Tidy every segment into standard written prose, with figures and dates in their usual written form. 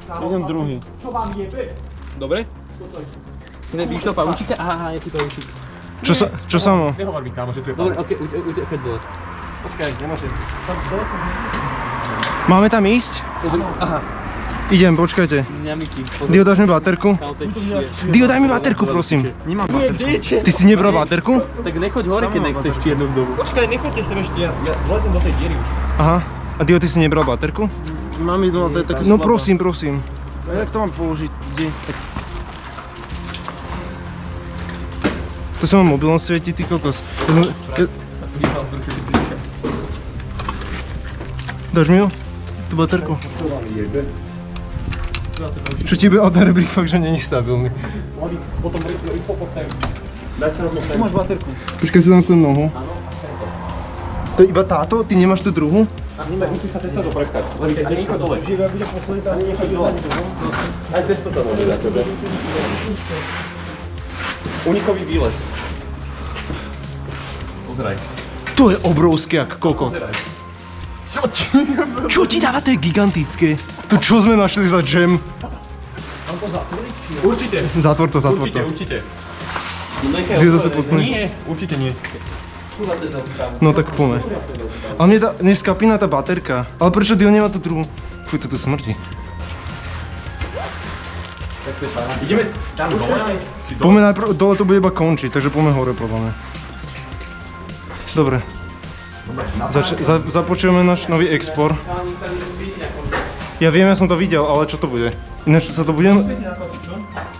Idem druhý. Dobre? Kde výštopa, určite? Aha, jaký to je určite. Čo sa má? Nehovor mi, kámo, že tu je Dobre, pán. okej, choď dole. Počkaj, nemôžem. Máme tam ísť? Aha, Idem, počkajte. ňamiky. Dio, dáš mi baterku? Dio, daj mi baterku, prosím. Nemám Nie, deče. Ty si nebral baterku? Tak nechoď hore, keď nechceš čiernu vdovu. Počkaj, nechoďte sem ešte, ja vlezem do tej diery už. Aha. A Dio, ty si nebral baterku? Mám jednu, ale to je také No slabá. prosím. A jak to mám položiť? Kde? To sa mám mobilom svieti, ty kokos. Dáš mi ju? Tú baterku? Čo ti bude ten rebrík fakt, že není stabilný. Potom rýchlo pod sem. Daj sa rovno sem. Máš baterku. Počkaj si tam sem nohu. To je iba táto? Ty nemáš tú druhú? Musíš sa cestou dopreskať. Ani nechoď dole. Ani nechoď dole. Aj cestou sa môže dať, že? Unikový výlez. Pozeraj. To je obrovské jak kokot. Čo ti dáva, to je gigantické. To čo sme našli za džem? Určite. Zatvor to. Určite. Kde zase posledný? Nie, určite nie. No tak poďme. Ale mne neskapína tá baterka. Ale prečo Dio nemá tú druhú? Fuj, to tu smrdí. Ideme tam dole? Poďme najprv, dole to bude iba končiť, takže poďme hore podľa mňa. Dobre. Započujeme náš nový export. Ja viem, ja som to videl, ale čo to bude? Ináč čo sa to bude?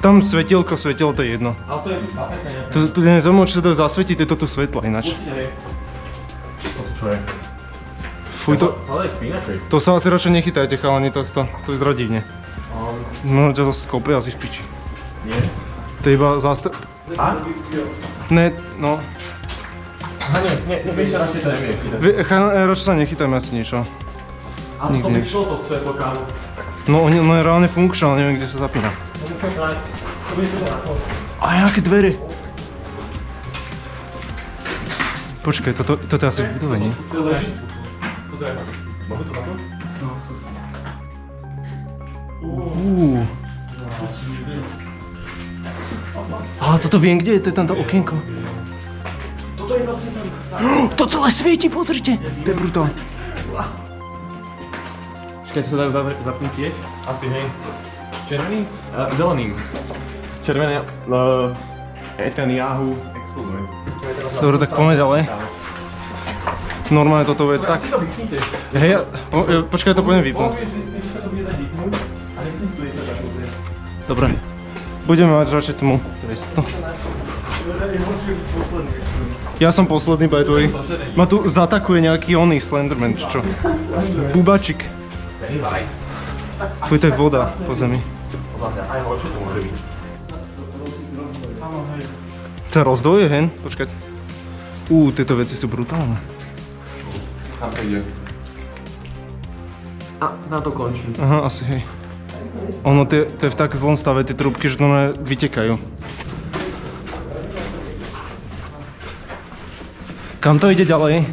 Tam svetielko, to je jedno. Ale to je baterka nejaká. To je nezaujímavé, či sa to zasvietiť, je to tu svetla ináč. Čo je? Fuj, Ale je spínačej. to sa asi radšej nechytajte, chalani, tohto. To vyzerá divne. No, ťa to skope asi v piči. Nie? To je iba zástroj. A? Ne, no. Aha, nie, vieš, že radšej to nevieš. Radšej sa nechytajme asi niečo. Ale to by šlo to svetlo, kámo. No, ono je reálne funkčné, ale neviem, kde sa zapína. To musím nájsť. To bude to na to. A jaké dvere? Počkaj, toto je asi v budove, nie? Pozraj. Môžu to zapnúť? Ale toto viem, kde je, to je tamto okienko. Toto je vlastne tam. To celé svieti, pozrite! To je brutál. Počkaj, to sa dajú zapnúť tiež? Asi, hej. Červeným? Zeleným. Červené, Netanyahu exploduje. Dobre, tak poďme ďalej. Normálne toto bude tak. Si to vypnite. Hej, počkaj, to pôjdem vypnúť. Povieš, že sa to bude dať vypnúť, ale vypnúť to tak bude. Dobre. Budeme mať radšej tmu. Ja som posledný, by the way. Ma tu zatakuje nejaký oný Slenderman, či čo? Bubačik. Pennywise. Fuj, to je voda po zemi. Podľa mňa aj horšie to môže byť. To rozdvoje, hen? Počkať. Tieto veci sú brutálne. Tam to ide. A na to končí. Aha, asi hej. Ono, to je v tak zlom stave, tie trúbky, že to vytekajú. Kam to ide ďalej?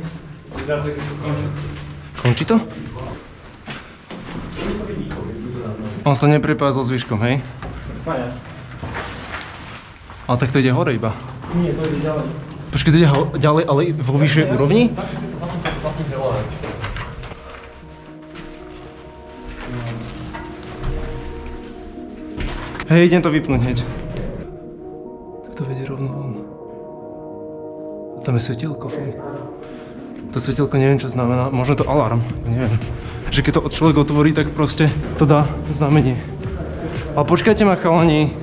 Končí to? On sa neprepája so zvyškom, hej? Ale tak to ide hore iba. Nie, to ide ďalej. Počkaj, to ide ďalej, ale vo vyššej úrovni? Zapni zelené. Hej, idem to vypnúť hneď. Tak to vedie rovno von. A tam je svetielko, fuj. To svetielko neviem, čo znamená. Možno to alarm, neviem. Že keď to človek otvorí, tak proste to dá znamenie. Ale počkajte ma, chalani.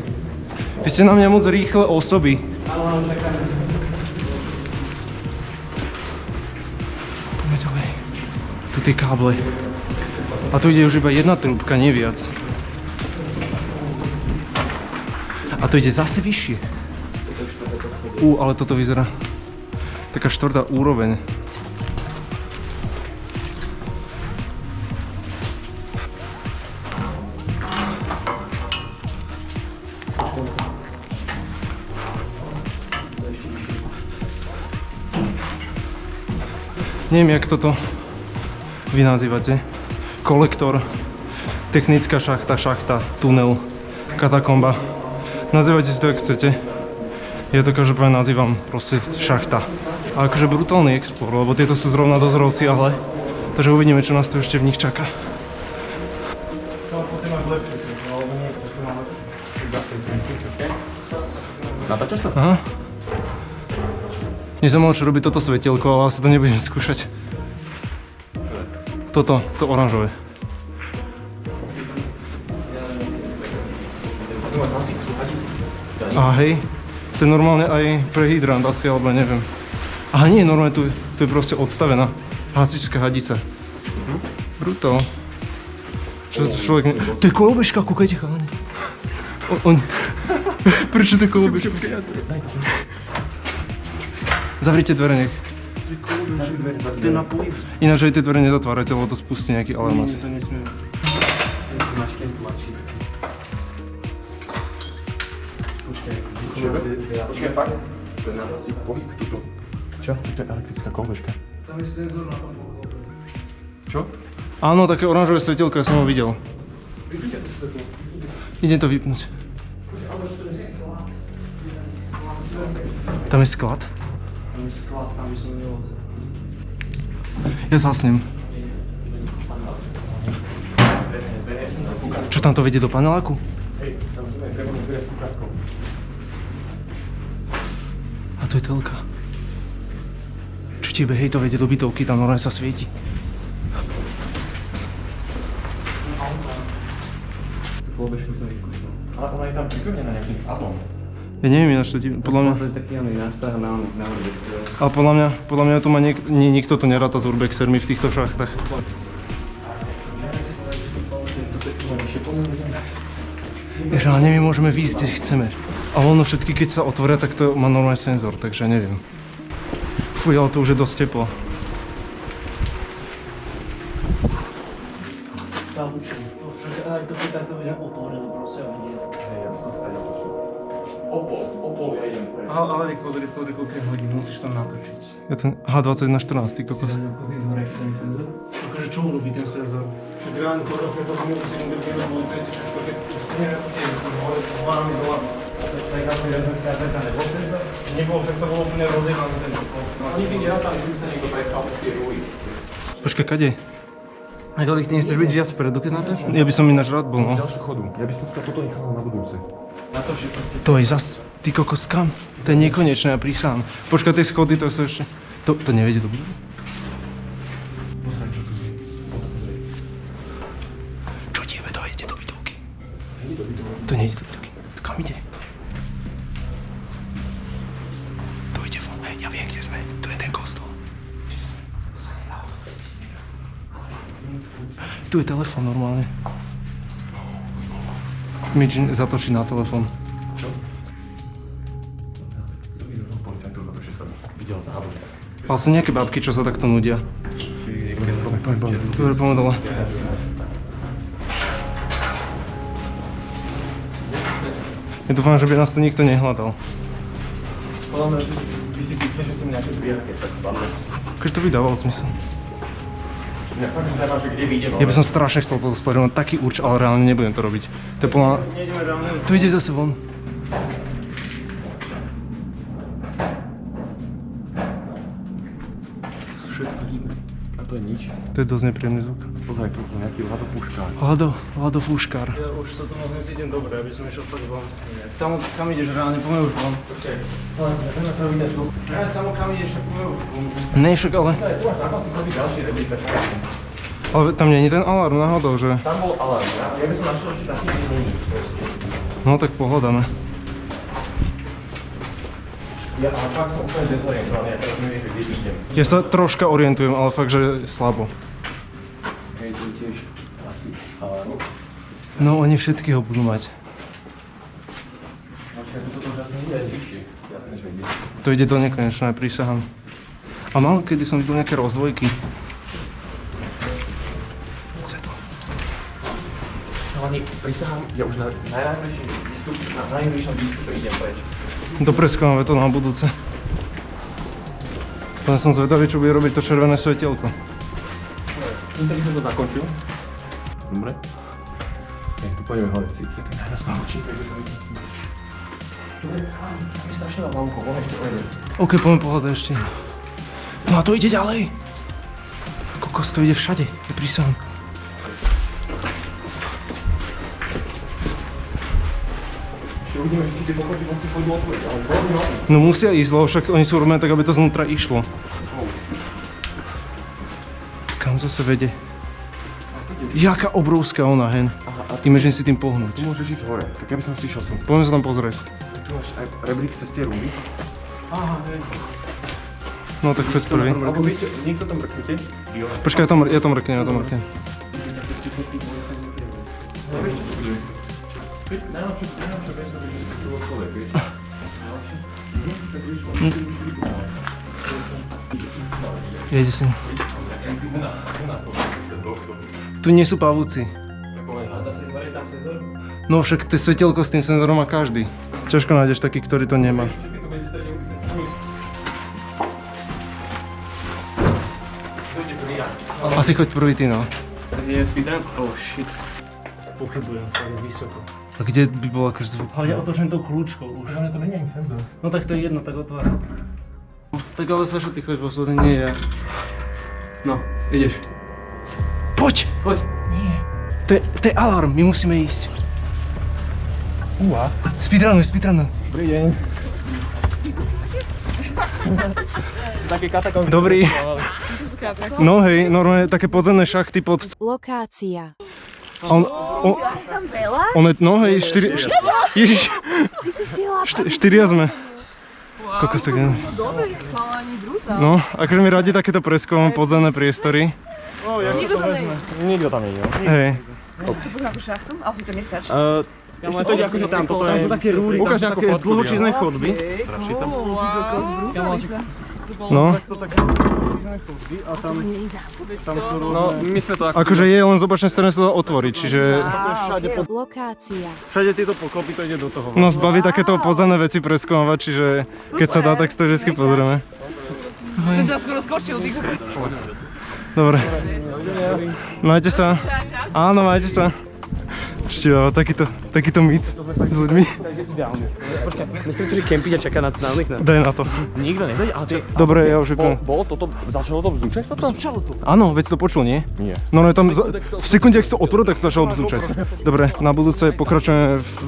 Vy ste na mňa moc rýchle osoby. Poďme ďalej. Tu tie káble. A tu ide už iba jedna trúbka, nie viac. A to ide zase vyššie. Ale toto vyzerá taká štvrtá úroveň. Neviem, jak toto vy nazývate. Kolektor. technická šachta, tunel, katakomba. Nazývajte si to, jak chcete. Ja to každopádne nazývam proste šachta. A akože brutálny explore, lebo tieto sú zrovna dosť rozsiahle. Takže uvidíme, čo nás tu ešte v nich čaká. Ty máš lepšie svetlo, alebo nie, to má lepšie. Natáčaš to? Aha. Nie som mal čo robiť toto svetielko, ale asi to nebudem skúšať. Toto, to oranžové. A hej, to je normálne aj pre hydrant asi, alebo neviem. Aha, nie, normálne tu je proste odstavená hasičská hadica. Brutál. Čo to človek ne... To je kolobežka, kúkajte chalani. Prečo to je kolobežka? Zavrite dvere, nech. To je na pohyb. Ináč aj tie dvere nezatvárajte, lebo to spustí nejaký alarm asi. To nesmiem. Počkaj, fakt? To je na asi pohyb tuto. Čo? To je elektrická kolobežka. Tam je senzor na tom poklope. Čo? Áno, také oranžové svetielko, ja som ho videl. Idem to vypnúť. Tam je sklad? Tam je sklad, tam by som nevozil. Ja zhasnem. Čo tam to vedie do paneláku? Hej, tam sme treba vybrať kúkatkou. A to je telka. Čo tiebe, hej, to vedie do bytovky, tam normálne sa svieti. Tú kolobežku som vyskúšal. Ale ona je tam pripevnená nejakým atom. Ja neviem ináč to podľa mňa... To je taký oný nástrah na urbexe. Ale podľa mňa tu má nikto to neráta s urbexermi v týchto šachtách. Jež, ale my môžeme výjsť, kde chceme. Ale ono všetky, keď sa otvoria, tak to má normálny senzor, takže neviem. Fuj, ale to už je dosť teplo. Tam učím. Aj to keď takto budem otvorené, proste a vidieť. Hej, ja by som sa aj točil. Opol, ja idem pre. Ale pozri, koľko je hodín, musíš to natočiť. Ja ten, aha, 21:14, ty kokos. Akože čo urobí ten senzor? Však reálne to roky to mi musím udrieť, lebo to je všetko, keď pustíme hore s vámi dole. Tak asi rezervka nebol senzor? Nebol, však to bolo úplne rozjednané ten pokol. Ani by nerátali, že by sa niekto prechal z tie rúly. Počkaj, kade? A keď ty nechceš byť viac vpredu, keď natáčaš? Ja by som ináč rád bol, no. Ďalšiu chodu. Ja by som sa toto nechal na budúce. Natočí proste. To je zas, ty kokos, kam? To je nekonečné, ja prísahám. Počkaj, tie schody, to sú ešte... To nevedie do budovy? Pozri, čo tu je. Pozri. Čo tiebe, to ide do bytovky? Není to bytové. To nejde do bytovky. To kam ide? To ide von. Hej, ja viem, kde sme. Tu je ten kostol. Tu je telefón normálne. Mitch zatočí na telefón. Čo? To by zrovna policajtov za to, že som videl závod. Ale sú nejaké babky, čo sa takto nudia. Dobre, poďme dole. Ja dúfam, že by nás to nikto nehľadal. Podľa mňa, vy si pýtne, že som nejaké zbierke, tak spadne. Akože to by dávalo zmysel. Mňa fakt zaujíma, že kde vyjdem, Ja by som strašne chcel to dostať, že mám taký urč, ale reálne nebudem to robiť. To je plná... Nejdeme reálne. Tu ide zase von. všetko hýbe. A to je nič. To je dosť nepríjemný zvuk. Pozri, tu je nejaký hladopúškár. Hladofúškár. Ja už sa tu moc necítim dobre, aby som išiel fakt von. Samo, kam ideš reálne, poďme už von. Počkej, ja na to vidieť tu. Ja samo, kam ideš, tak poďme už von. Ne, však ale... Tu máš na konci chodí ďalší replikačka. Ale tam nie je ten alarm náhodou, že... Tam bol alarm. Ja by som našiel, že tam nič není. No tak pohľadáme. Ja ale fakt som úplne dezorientovaný, ja teraz neviem, že kde idem. Ja sa troška orientujem, ale fakt, že slabo. Hej, tu tiež asi alarm. No, oni všetky ho budú mať. Počkaj, toto už asi nie je vyššie. Jasné, že ide. To ide do nekonečna, prísahám. A mal, kedy som videl nejaké rozdvojky. Svetlo. Chalani, prisahám, ja už na najbližšom výstupe idem preč. Dopreskávame to na budúce. Len som zvedavý, čo bude robiť to červené svetielko. Týmto by som to zakončil. Dobre. Tu pôjdeme hore, síce ten nás naučí, takže to vidíme. Tam je strašne veľa lampov, on ešte pojede. OK, poďme pohľadať ešte. No a to ide ďalej. Kokos, to ide všade, je prísahom. Ešte uvidíme, že či tie pochody vlastne pôjdu otvoriť, ale veľmi hlavne. No musia ísť, lebo však oni sú robené tak, aby to znútra išlo. Kam zase vede? Jaká obrovská ona, hen. Imagine si tým pohnúť. Tu môžeš ísť hore, tak ja by som si išiel som. Poďme sa tam pozrieť. Tu máš aj rebrík cez tie ruby. No tak choď prvý. Alebo viete, niekto tam mrknete? Počkaj, ja to mrknem. Jede si. Tu nie sú pavúci. No však to svetielko s tým senzorom má každý. Ťažko nájdeš taký, ktorý to nemá. Asi choď prvý ty, no. Tak je speedrun? Oh shit. Pochybujem, fakt vysoko. A kde by bol akože zvuk? Ale ja otočím tou kľúčkou už. Ale to není ani senzor. No tak to je jedno, tak otváram. Tak ale Saša, ty choď posledný, nie ja. No, ideš. Poď! Poď. To je alarm, my musíme ísť. Speedrunuj. Dobrý deň. Také katakomby. Dobrý. No hej, normálne také podzemné šachty pod... Lokácia. On je, no hej, Ježiš, štyria sme. Kokos tak neviem. No, akože mi radi takéto preskúvam podzemné priestory. Nikto tam nie je. Hej. To ide akože tam, toto je... Také rúry, Ukáž tam nejakú také fotku, dlhočízne chodby. No, A tam sú No, my sme to ako... akože je, len z opačnej strany sa dá otvoriť, čiže... Lokácia. Všade tieto pokopy, to ide do toho. No, zbaví takéto podzemné veci preskúmavať, čiže keď sa dá, tak si to vždy pozrieme. Ten to skoro skočil, ty kokos. Dobre. Majte sa. Áno, majte sa. Ešte dáva takýto myt s ľuďmi. Počkaj, myslím, že kempiť a čaká na nich. Daj na to. Nikto nedojde, ale to je... Dobre, ja už vypnem. Bolo toto, začalo to bzúčať toto? Začalo to. Áno, veď si to počul, nie? Nie. No, no je tam, v sekunde, ak si to otvoril, tak sa začalo bzúčať. Dobre, na budúce pokračujeme v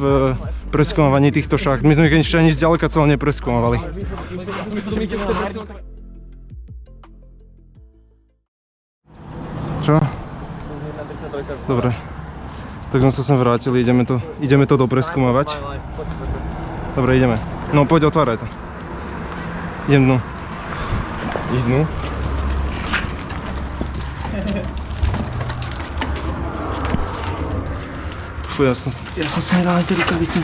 preskúmavaní týchto šacht. My sme ich ešte ani zďaleka celé nepreskúmavali. Čo? Dobre. Tak sme sa sem vrátili, ideme to dopreskúmavať. Dobre, ideme. No, poď, otváraj to. Idem dnu. Iš dnu? Fú, ja som si nedal aj tie rukavice.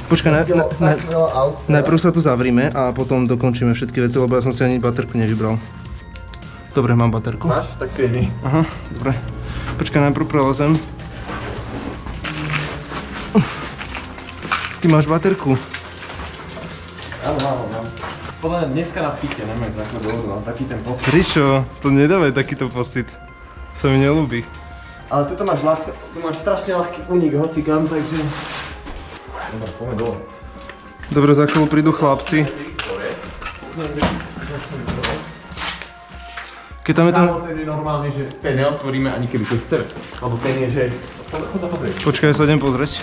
Počkaj, najprv sa tu zavrime a potom dokončíme všetky veci, lebo ja som si ani baterku nevybral. Dobre, mám baterku. Máš? Tak si jedni. Aha, dobre. Počkaj, najprv prelezem. Ty máš baterku. Áno, mám. Podľa mňa dneska nás chytia, nemajú základ dôvodu, mám taký ten pocit. Rišo, to nedávaj takýto pocit. Sa mi nelúbi. Ale tu máš strašne ľahký unik hocikam, takže... Dobre, poďme dole. Dobre, za chvíľu prídu chlapci. Keď tam je ten... Ten je normálne, že ten neotvoríme ani keby to chceme. Alebo ten je, že... Chod sa pozrieť. Počkaj, ja sa idem pozrieť.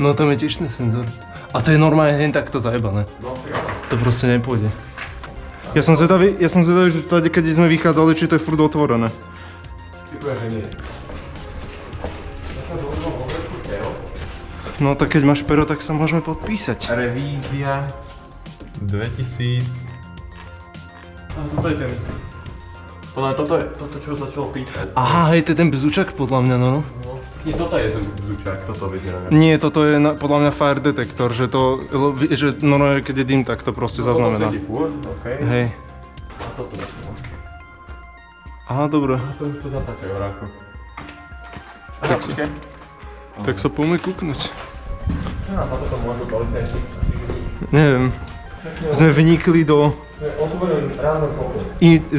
No tam je tiež ten senzor. A to je normálne len takto zajebané. To proste nepôjde. Ja som zvedavý, že tady, keď sme vychádzali, či to je furt otvorené. Typujem, že nie. No tak keď máš pero, tak sa môžeme podpísať. Revízia 2000... A toto je ten... Podľa mňa toto čo začalo píčať. Aha, hej, to je ten bezúčak podľa mňa, no. Nie, toto je ten zúčak, toto vyzerá. Nie, toto je podľa mňa fire detektor, že to, že normálne keď je dym, tak to proste zaznamená. Toto svieti furt, okej. Hej. A toto začalo. Aha, dobre. To už to zatáčajú ráko. Aha, Tak počkaj. Tak sa poďme kúknuť. Čo nám toto môžu policajti? Neviem. Sme vnikli do... Sme otvorili rázom pokoj.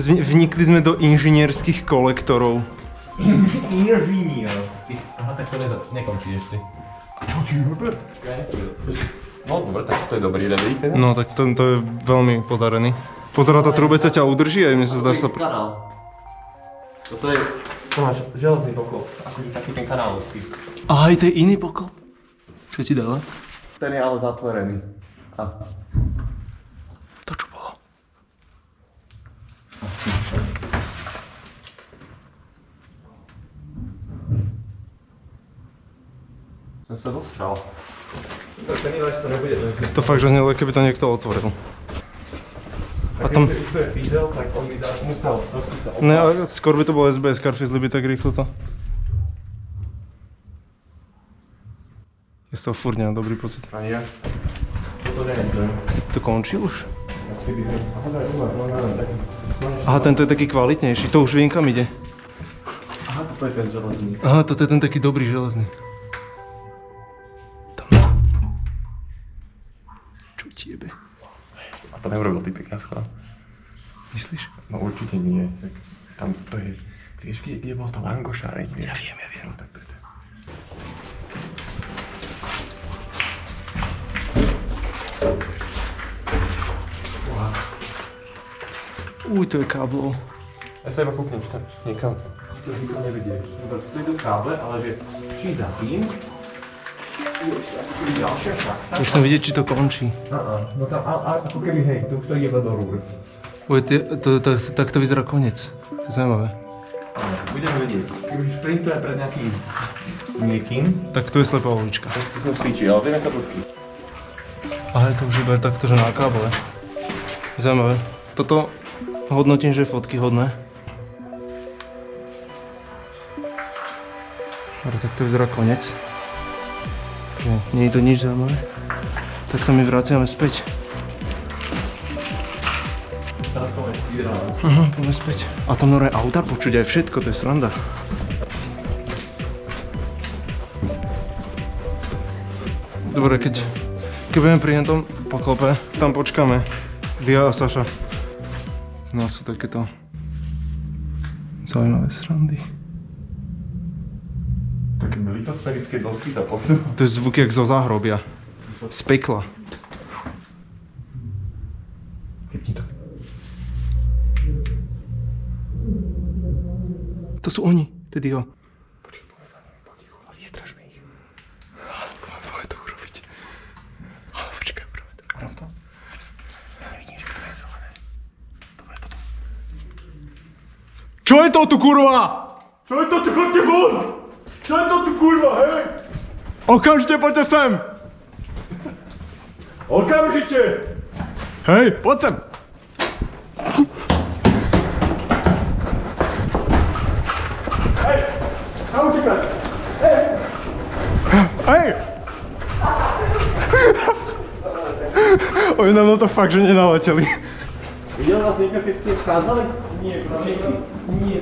Vnikli sme do inžinierských kolektorov. Ingenious. Aha, tak to nekončí ešte. A čo ti robí? No dobre, tak to je dobrý rebrík. No tak tento je veľmi podarený. Pozor, tá trubeca ťa udrží a mne sa zdá, že sa... Kanál. Toto je... To máš železný poklop. Akože taký ten kanálovský. Aj, to je iný poklop. Čo ti dáva? Ten je ale zatvorený. A... To čo bolo? Som sa dostal. Ten ináč to nebude. To fakt, že znelo, keby to niekto otvoril. A tam... Keď to je fízel, tak on by musel trošku sa Ne, ale skôr by to bol SBS, Carfizli by tak rýchlo to. Ja z toho furt nemám dobrý pocit. Ani ja. Toto neviem. To končí už? Aha, tento je taký kvalitnejší, to už viem kam ide. Aha, toto je ten železný. Aha, toto je ten taký dobrý železný. Tam. Čo ti jebe? A to neurobil typek na schvál. Myslíš? No určite nie. Tak tam to je... Vieš, kde bol to langošáreň? Ja viem. No, tak to je to. To je káblo. Ja sa iba kúknem, či tam niekam. To nikto nevidieš. Dobre, to je to káble, ale že či za tým... Ďalšia šachta. Ja chcem vidieť, či to končí. No tam, ako keby hej, to už to ide do rúr. Tak to vyzerá koniec. To je zaujímavé. Budeme vedieť. Keď už sprintuje pred nejakým niekým, Tak tu je slepá ulička. tak to som spíči, ale vieme sa pustiť. Ale to už iba je takto, že na káble. Zaujímavé. Toto hodnotím, že je fotky hodné. Dobre, tak to vyzerá koniec. Nie je to nič zaujímavé. Tak sa my vraciame späť. Teraz poďme ideálne. Aha, poďme späť. A tam nové auta počuť aj všetko, to je sranda. Dobre, keď budeme pri tom poklope, tam počkáme. Dia a Saša. No sú takéto zaujímavé srandy. Také litosférické dosky sa posú. To je zvuk jak zo záhrobia. Z pekla. To sú oni, to je Dio. Počkej, poďme za nimi potichu a vystražme ich. Poďme to urobiť. Ale počkaj, urobíme to. Urob to. Nevidím, že to je zelené. Dobre, potom. Čo je to tu, kurva? Čo je to tu, chodte von! Čo je to tu, kurva, hej? Okamžite poďte sem! Okamžite! Hej, poď sem! Kam utekať? Hej! Oni nám na to fakt, že nenaleteli. Videl vás niekto, keď ste vchádzali? Nie,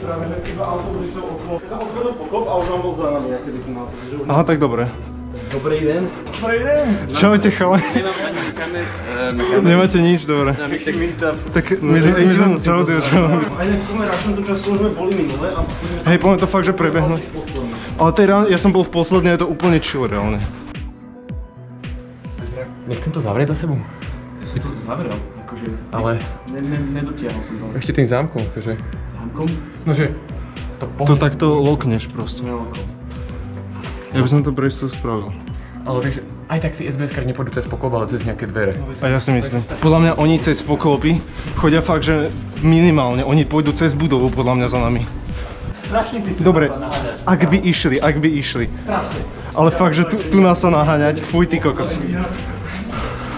práve, že iba autobus išiel okolo. Keď sa otvoril pokop a už on bol za nami, aké by ten autobus. Že už... Aha, tak dobre. Dobrý deň. Čaute, chalani. Nemám ani kamer. Nemáte nič, dobre. Tak my sme čaute, že... Aj na komerčnom tú časť už sme boli minule a... Hej, poďme to fakt, že prebehnúť. Ale tej ráno, ja som bol v poslednej, je to úplne chill reálne. Nechcem to zavrieť za sebou. Ja som to zavrel, akože... Ale... Nedotiahol som to. Ešte tým zámkom, akože. Zámkom? Nože... To takto lokneš proste. Ja by som to prečo spravil. Ale vieš, aj tak tí SBS-kari nepôjdu cez poklop, ale cez nejaké dvere. A ja si myslím. Podľa mňa oni cez poklopy chodia fakt, že minimálne. Oni pôjdu cez budovu podľa mňa za nami. Strašne si Dobre, ak by išli. Strašne. Ale fakt, že tu nás sa naháňať, fuj ty kokos.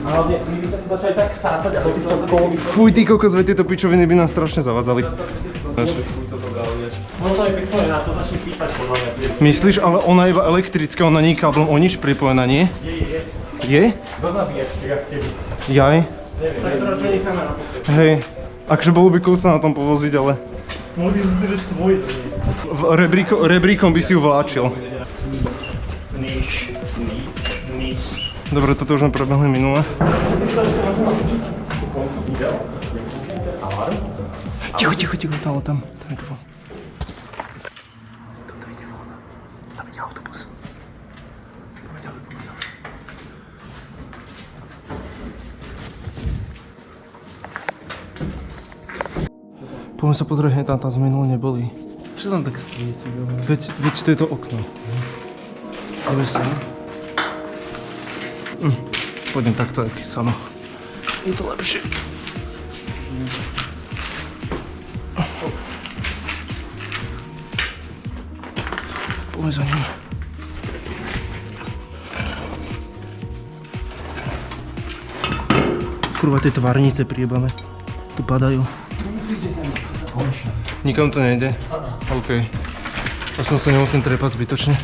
Hlavne, my by sa si začali tak sácať a do týchto kolby. Fuj ty kokos, veď tieto pičoviny by nás strašne zavadzali. No to je pekné, na to začne pípať podľa mňa. Myslíš, ale ona je iba elektrická, ona nie je káblom o nič pripojená, nie? Je? Kto nabíjač, jak tebe? Jaj? Tak to radšej necháme na pokop. Hej. Akže bolo by cool sa na tom povoziť, ale... Mohli by si držať svoj doniesť. Rebríkom by si ju vláčil. Nič. Dobre, toto už sme prebehli minule. Ticho, tam je to von. Poďme sa pozrieť, tam sme minule neboli. Čo tam tak svieti? Veď to je to okno. Ideme si. Pôjdem takto, aký samo. Je to lepšie. Poďme za ním. Kurva, tie tvárnice priebané. Tu padajú. Nikam to nejde? OK. Aspoň sa nemusím trepať zbytočne.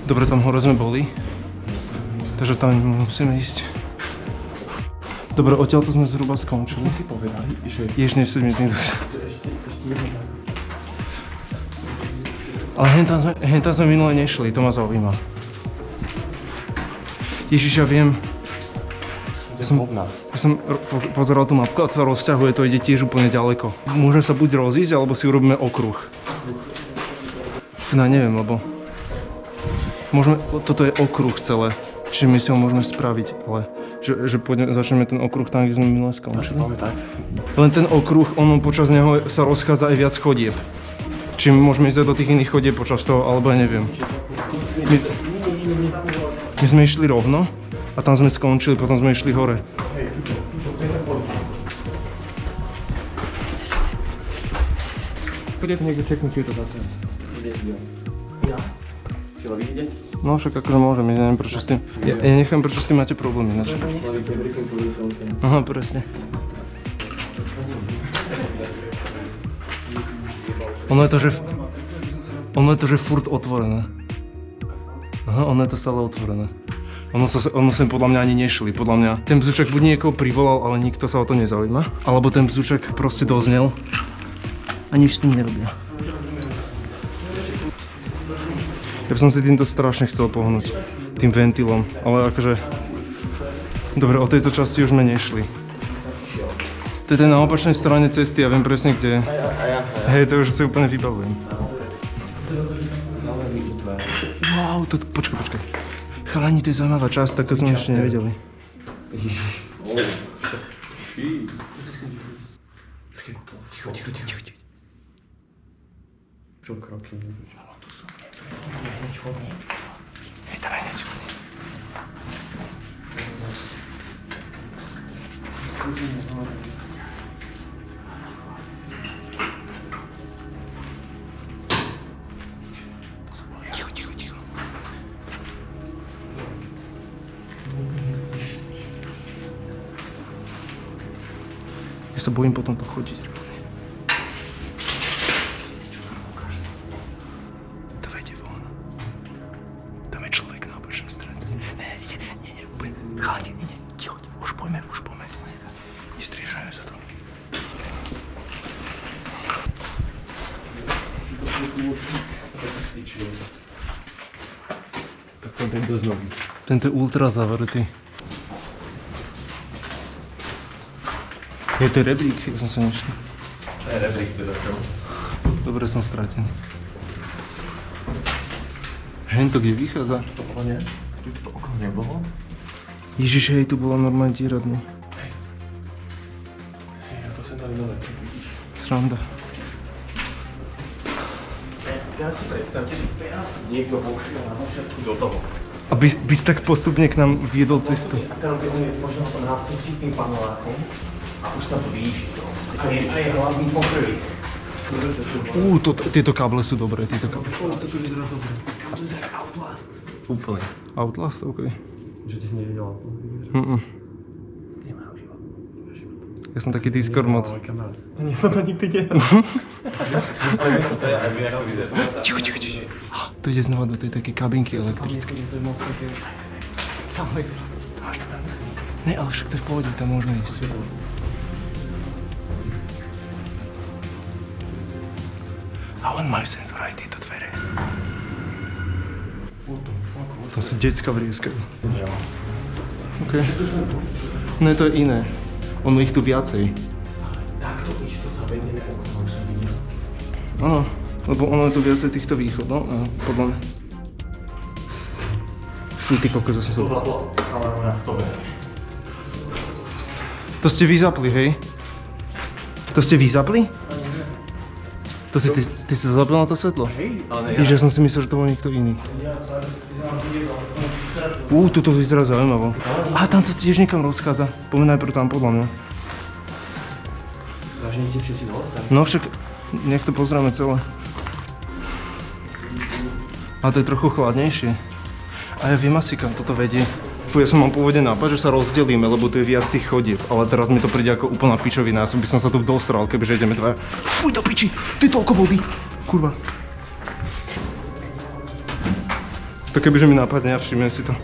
Dobre, tam hore sme boli. Takže tam musíme ísť. Dobre, odtiaľto sme zhruba skončili. Si povedali, že... Jež než 7 minút. Ale hen tam sme minule nešli, to ma zaujíma. Ježiš, ja viem. Ja som pozeral tú mapku a to sa rozťahuje, to ide tiež úplne ďaleko. Môžeme sa buď rozísť, alebo si urobíme okruh. No neviem, lebo... Toto je okruh celé, čiže my si ho môžeme spraviť, ale... Že začneme ten okruh tam, kde sme minule skončili. Len ten okruh, počas neho sa rozchádza aj viac chodieb. Či môžeme ísť do tých iných chodieb počas toho, alebo ja neviem. My sme išli rovno a tam sme skončili, potom sme išli hore. Poďte niekto čeknúť, či je to zase. Ja? Chcela vidieť? No však akože môžem, ja neviem prečo s tým. Ja nechám prečo s tým máte problém ináč. Aha, presne. Ono je to, že furt otvorené. Aha, ono je to stále otvorené. Ono sem podľa mňa ani nešli, podľa mňa. Ten bzuček buď niekoho privolal, ale nikto sa o to nezaujíma. Alebo ten bzuček proste doznel a nič s tým nerobia. Ja by som si týmto strašne chcel pohnúť, tým ventilom, ale akože... Dobre, o tejto časti už sme nešli. To je na opačnej strane cesty, ja viem presne kde je. Hej, to už si úplne vybavujem. Wow, počkaj. Chalani, to je zaujímavá časť, takú sme ešte nevedeli. Ticho. Čo kroky? Hej, tam je hneď chodník. Ticho. Ja sa bojím potom to chodiť. Tak ten bez nohy. Tento je ultra zavretý. Je to rebrík, ja som sa nešiel. Rebrík teda čo? Dobre, som stratený. Hento kde vychádza? To bolo nie? Tu to okno nebolo? Ježiš, hej, tu bola normálne díra dnu. Hej, a to sem dali dole. Sranda. Teraz si predstavte, že teraz niekto vošiel na začiatku do toho. A by si tak postupne k nám viedol cestu. A teraz on je možno na tom nástupci s tým panelákom a už sa to blíži proste. A je hlavný pokrvý. Tieto káble sú dobré, tieto káble. To tu vyzerá dobre. To vyzerá Outlast. Úplne. Outlast, OK. Že ty si nevidel. Nemajú život. Ja som taký Discord mod. Nie som to nikdy nehral. To je aj nejako vyzerá. Ticho. To ide znova do tej takej kabinky elektrickej. To je moc také... Samé. Ne, ale však to je v pohode, tam môžeme ísť. A on majú senzor aj tieto dvere. To sú decka vrieskajú. OK. Ne, to je iné. Ono ich tu viacej. Takto isto zavedené okno už som videl. Áno, lebo ono je tu viacej týchto východov a podľa mňa. Fú, ty kokos, zase som... Zlato, ale na 100 vec. To ste vy zapli, hej? To ste vy zapli? To si ty si zapil na to svetlo? Hej, ale ne, Ježiš, ja som si myslel, že to bol niekto iný. Tuto vyzerá zaujímavo. Aha, tam to tiež niekam rozchádza. Poďme najprv tam, podľa mňa. Vážne ti všetci dole? No však, nech to pozrieme celé. A to je trochu chladnejšie. A ja viem asi, kam toto vedie. Ja som mal pôvodne nápad, že sa rozdelíme, lebo tu je viac tých chodieb. Ale teraz mi to príde ako úplná pičovina. Ja by som sa tu dosral, kebyže ideme dvaja. Fuj, do piči! Ty toľko vody! Kurva. To kebyže mi nápadne, ja všimnem si to.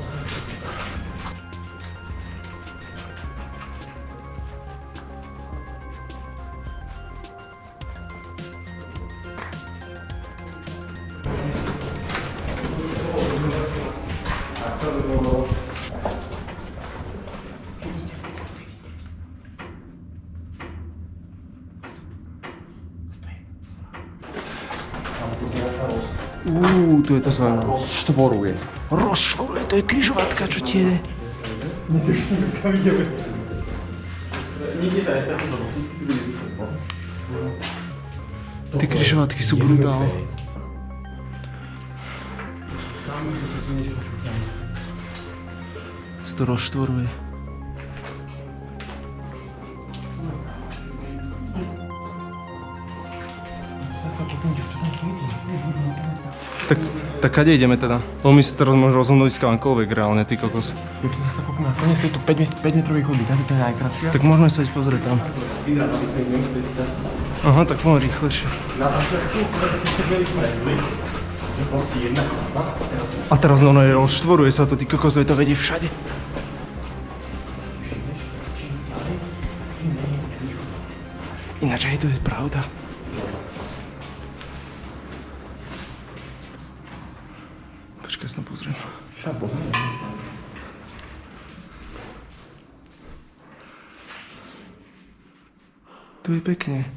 Tu je to zaujímavé. rozštvoruje. Rozšoruje, to je križovatka, čo ti je. Nikde sa nestretnú, to vždycky tu bude Tie križovatky sú brutál. Se to rozštvoruje. Tak kade ideme teda? Lebo my si teraz môžeme rozhodnúť ísť kamkoľvek reálne, ty kokos. Nakoniec je tu 5-metrový chodík, tam to je najkrátšia. Tak môžeme sa ísť pozrieť tam. Aha, tak môžeme rýchlejšie. Na začiatku, keď mieli prehli, že proste jedna chata. A teraz ono je rozštvoruje sa to, ty kokos, to vedie všade. Ináč aj to je pravda. Počkaj, sa pozriem. Sa pozriem. Tu je pekne.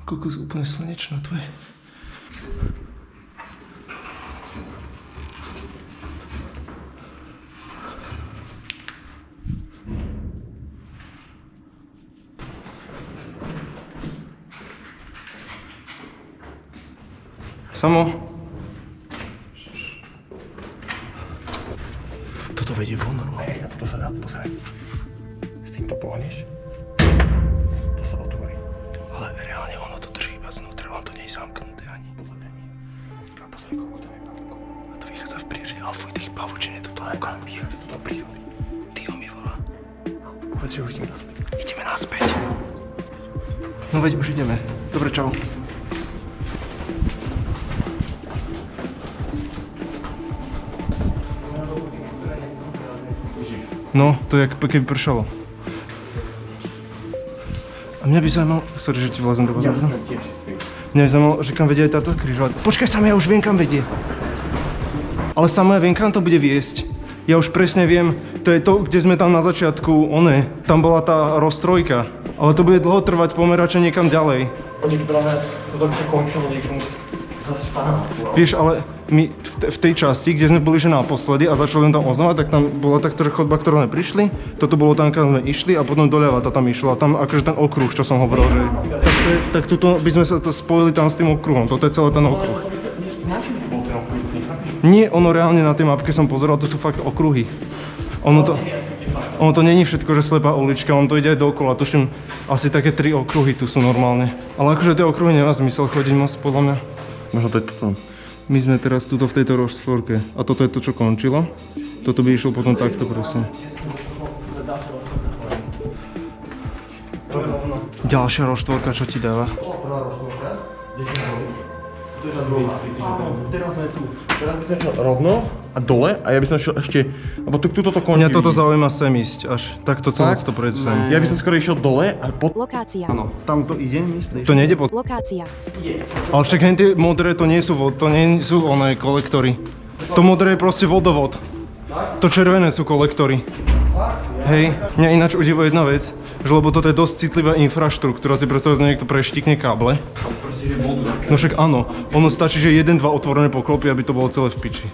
Kokos, úplne slnečno tu je. Samo. Toto vedie von normálne. To sa dá pozrieť. S týmto pohneš. To sa otvorí. Ale reálne ono to drží iba znútra, on to nie je zamknuté ani. A pozri, koľko tam je pavúkov. A to vychádza v prírode, ale fuj, tých pavučín je tu toľko. Vychádza to do prírody. Tyho mi volá. Povedz, že už ideme naspäť. Ideme naspäť. No veď už ideme. Dobre, čau. No, to je ako keby pršalo. A mňa by zaujímalo, sorry, že ti vlezem do vodu. Mňa by zaujímalo, že kam vedie aj táto križovatka. Počkaj, Sam, ja už viem, kam vedie. Ale Sam, ja viem, kam to bude viesť. Ja už presne viem, to je to, kde sme tam na začiatku, tam bola tá roztrojka. Ale to bude dlho trvať pomerače niekam ďalej. Oni práve, to by sa končilo niekomu zase pána. Vieš, ale my v tej časti, kde sme boli že naposledy a začali tam oznávať, tak tam bola takto chodba, ktorú sme prišli. Toto bolo tam, kam sme išli a potom doľava to tam išlo. A tam akože ten okruh, čo som hovoril, že... Tak tuto by sme sa to spojili tam s tým okruhom. Toto je celý ten okruh. Nie, ono reálne na tej mapke som pozeral, to sú fakt okruhy. Ono to není všetko, že slepá ulička, on to ide aj dookola. Tuším, asi také 3 okruhy tu sú normálne. Ale akože tie okruhy nemá zmysel chodiť moc, podľa mňa. Možno to je toto. My sme teraz tuto v tejto rozštvorke a toto je to, čo končilo. Toto by išlo potom takto presne. Ďalšia rozštvorka, čo ti dáva? Prvá rozštvorka, kde sme boli. To je tá druhá. Áno, teraz sme tu. Teraz by som šiel rovno a dole a ja by som šiel ešte, lebo tuto to končí. Mňa toto zaujíma sem ísť, až takto celé to prejsť sem. Ja by som skôr išiel dole a potom... Lokácia. Áno. Tam to ide, myslíš? To nejde pod... Lokácia. Ale však hen tie modré to nie sú oné kolektory. To modré je proste vodovod. To červené sú kolektory. Hej, mňa ináč udivuje jedna vec, že lebo toto je dosť citlivá infraštruktúra, si predstavujem, že niekto preštikne káble. No však áno, ono stačí, že 1-2 otvorené poklopy, aby to bolo celé v piči.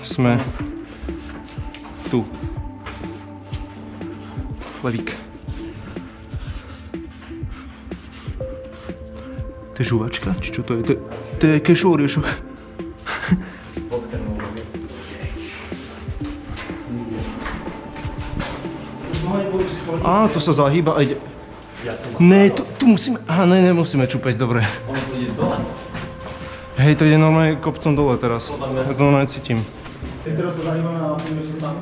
sme tu. Levík. To je žuvačka? Či čo to je? To je kešov riešok. Á, to sa zahýba a ide. Ne, tu musíme, aha, ne, nemusíme čupeť, dobre. Hej, to ide normálne kopcom dole teraz. Ja to normálne cítim. Teraz sa zahýbame na tam.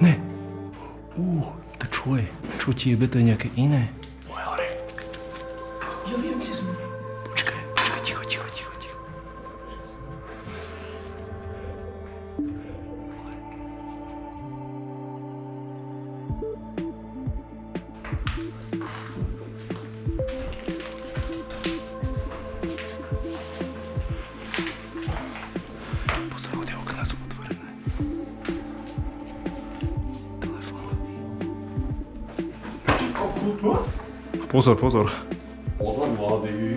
Ne. To čo je? Čo ti jebe, to je nejaké iné. Moje hore. Ja viem, kde sme. Počkaj, ticho. Pozor, tie okná sú otvorené. Telefón. Pozor. Pozor, mladý.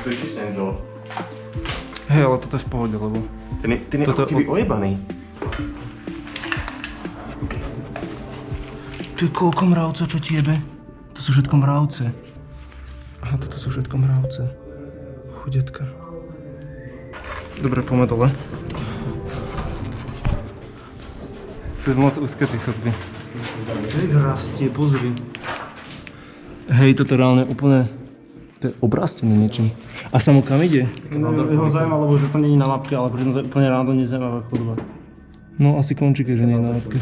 Slyšíš senzor? Hej, ale toto je v pohode, lebo... Ten je Toto- ako keby ojebaný. Tu je koľko mravcov, čo ti jebe? To sú všetko mravce. Aha, toto sú všetko mravce. Chudetka. Dobre, poďme dole. To je moc úzke tie chodby. To je rastie, pozri. Hej, toto reálne úplne... To je obrastené niečím. A samo kam ide? Jeho zaujíma, lebo že to není na mapke, ale pritom to je úplne rado nezaujímavá chodba. No, asi končík je, že nie je na mapke.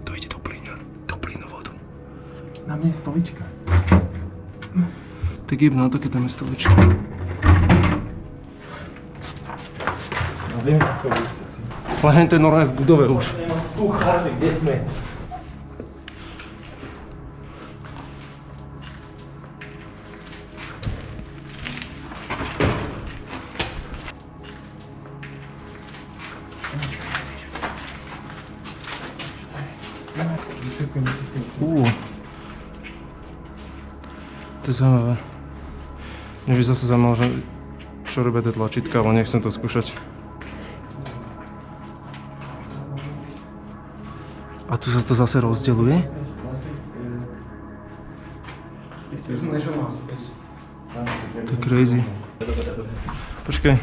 To ide do plynovodu. Na mne je stolička. Tak jeb na to, keď tam je stolička. Ja viem, ako to Ale to je normálne v budove už. Tu, chlapi, kde sme? To je zaujímavé. Mne by zase zaujímalo, že čo robia tie tlačítka, ale nechcem to skúšať. A tu sa to zase rozdeľuje? To je crazy. Počkaj.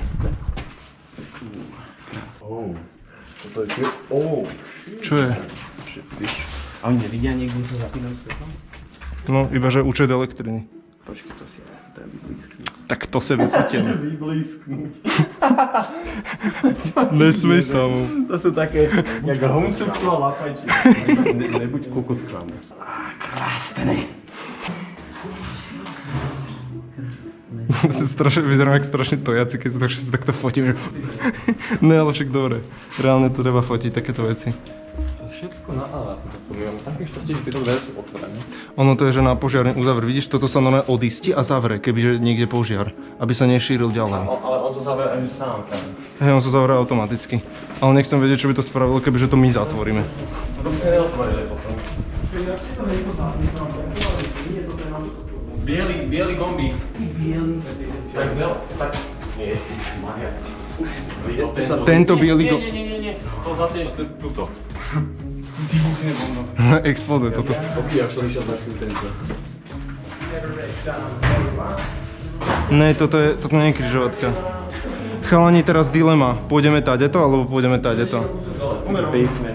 Toto je tiež... Čo je? A oni nevidia niekde, sa zapínajú svetlo? No, iba že účet elektriny. Počkej, to si treba vyblízknuť. Tak to se vyfotím. Vyblísknuť. Nesmej sa mu. To sú také, jak homcovstvo a lapajči. Nebuď kokotkám. Vyzerám jak strašne tojaci, keď sa to všetci takto fotím. Že... Ne, ale však dobre. Reálne to treba fotiť, takéto veci. To všetko na alarm. My máme také šťastie, že tieto dvere sú otvorené. Ono to je, že na požiarný uzavr. Vidíš, toto sa normálne odistí a zavre, kebyže niekde požiar. Aby sa nešíril ďalej. Ale on sa zavrie aj sám tam. Hej, on sa zavre automaticky. Ale nechcem vedieť, čo by to spravilo, kebyže to my zatvoríme. A to by sa neotvorili potom. Bielý gombík. Tak zel, tak... Nie, Maria. Tento biely go... Nie. To zatneš tuto. Exploduje toto. Ok, až som išiel za tento. Ne, toto nie je križovatka. Chalani, teraz dilema. Pôjdeme tadeto, alebo pôjdeme tadeto?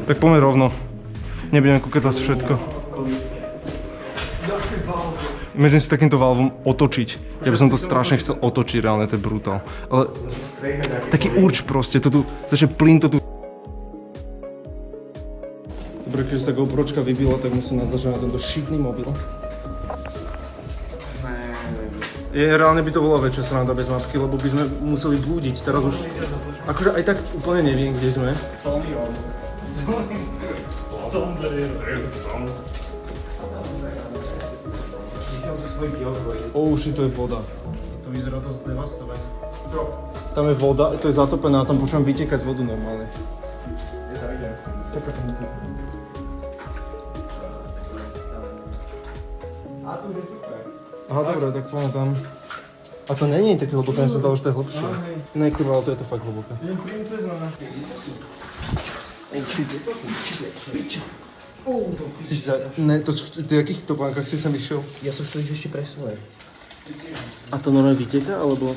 Tak poďme rovno. Nebudeme kúkať zase všetko. Imagine si takýmto valvom otočiť. Ja by som to strašne chcel otočiť, reálne, to je brutál. Ale taký urč proste, to tu, takže plyn to tu... Dobre, keď sa GoPročka vybila, tak musím nadržať na tento šikný mobil. Reálne by to bola väčšia sranda bez mapky, lebo by sme museli blúdiť. Teraz už... Akože aj tak úplne neviem, kde sme. Shit, to je voda. To vyzerá dosť devastované. Tam je voda, to je zatopené a tam počúvam vytekať vodu normálne. Aha, dobre, tak poďme tam. A to není také hlboké, mne sa zdalo, že to je hlbšie. Ne, kurva, ale to je to fakt hlboké. Ne, to v jakých topánkach si sem vyšiel? Ja som chcel ísť ešte presúvať. A to normálne vyteká, alebo?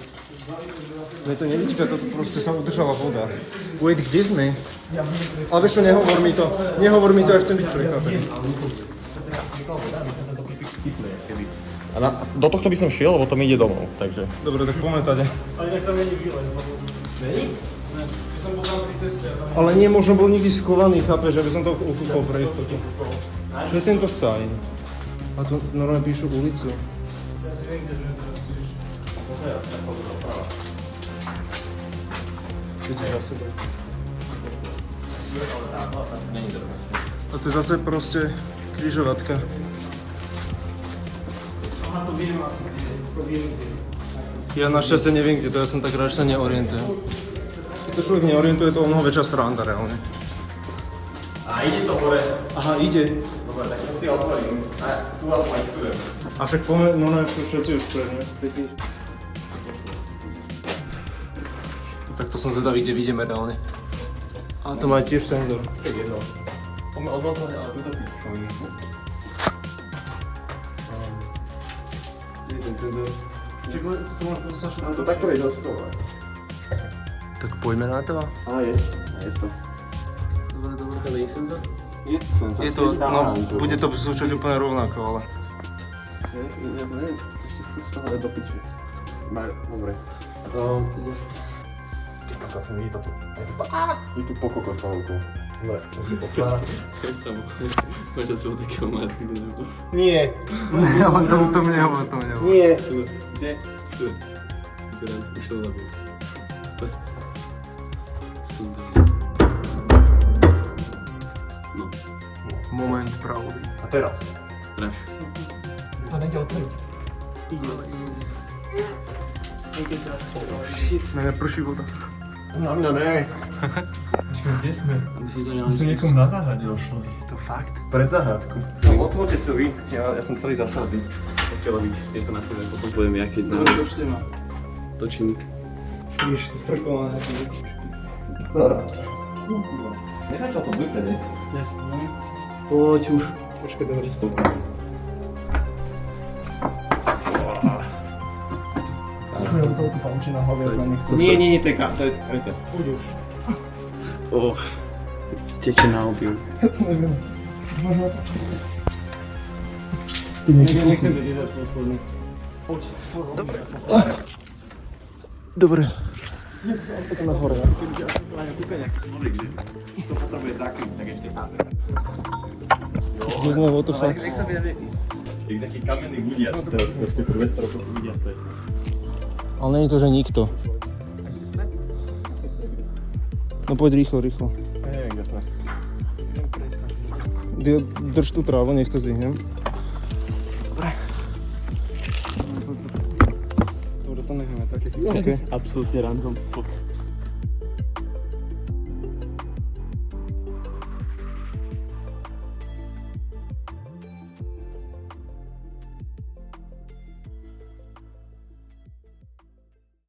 Ne, to nevyteká, to proste sa udržala voda. Wait, kde sme? Ale vieš čo, nehovor mi to, ja chcem byť prekvapený. Do tohto by som šiel, lebo to mi ide domov, takže... Dobre, tak poďme tady. Ale inak tam není výlez, lebo... Není? Ne. Ja som bol tam pri ceste a tam... Ale nie, možno bol nikdy skovaný, chápeš, aby som to ukúpol pre istotu. Čo je tento sign? A tu normálne píšu ulicu. Ja si viem, kde sme teraz tiež. Idete za sebe. A to je zase proste križovatka. Aha, to viem asi, to viem, kde. Ja našťastie neviem, kde to, ja som tak rád, že sa neorientujem. Keď sa človek neorientuje, to o mnoho väčšia sranda reálne. A ide to hore. Aha, ide. Dobre, tak to si otvorím. A tu vás majstujem. A však poďme, no ne, všetci už prejdeme. Tak to som zvedavý, kde vidíme reálne. A to má tiež senzor. Tak jedno. Poďme odmontovať, ale túto pičovinku. Kde je ten senzor? A to takto je dosť toho. Tak poďme na to. A je to. Dobre, dobre. To nie je senzor? Je to senzor. Je to, no, bude to zúčať úplne rovnako, ale... Ja to neviem, ešte furt z toho je do piči. Dobre. Ty kokos, mi vidí to tu. Je tu pokoko článku. Dobre, takže poklad. Možno som takého másky nebol. Nie. To mne hovor, to mne hovor. Nie. Kde? Tu. Vyzerám, ušiel na bok. Sundaj. No. Moment pravdy. A teraz? Praš. To nejde otvoriť. Mene prší voda. Na mňa ne. Kde sme? Aby si to nemal Niekomu na záhrade došlo. To fakt? Pred záhradku. No otvorte si vy, ja som celý zasadný. Pokiaľ byť, je to na chvíľu, potom poviem ja, keď na točím. Víš, si frkol na nejaký ruky. Nezačal to vypre, ne? Poď už. Počkaj, dobre. Nie, to je pretest. Uď už. Teče na obiu. Nechcem to dýzať posledný. Poď. Dobre. Sme hore. To potrebuje zakryť, tak ešte chápe. Kde sme, what the fuck? Jak taký kamenný gudia, to je prvé stropy gudia sa. Ale nie je to, že nikto. No poď rýchlo, rýchlo. Ja neviem, kde sme. Drž tú trávu, nech to zdvihnem. Dobre, to necháme také. Okay. Absolutne random spot.